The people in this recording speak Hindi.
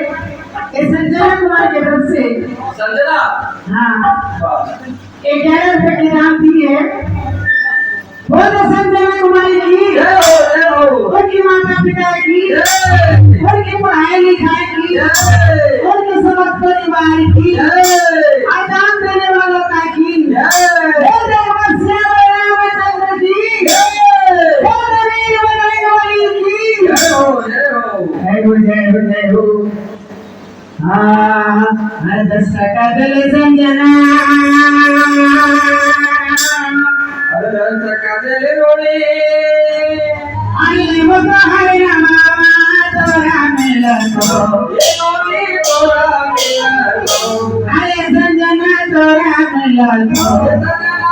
संजना कुमार की तरफ से संजना हाँ 11 रुपए की दाम दी है। बोल संजना कुमारी की उनकी माता पिता की उनकी पढ़ाई लिखाई की उनके समस्त परिवार की आदान देने वालों का की दस्तका दिल संजना आई वो तो है तोरा मिलन अरे संजना तोरा मिलन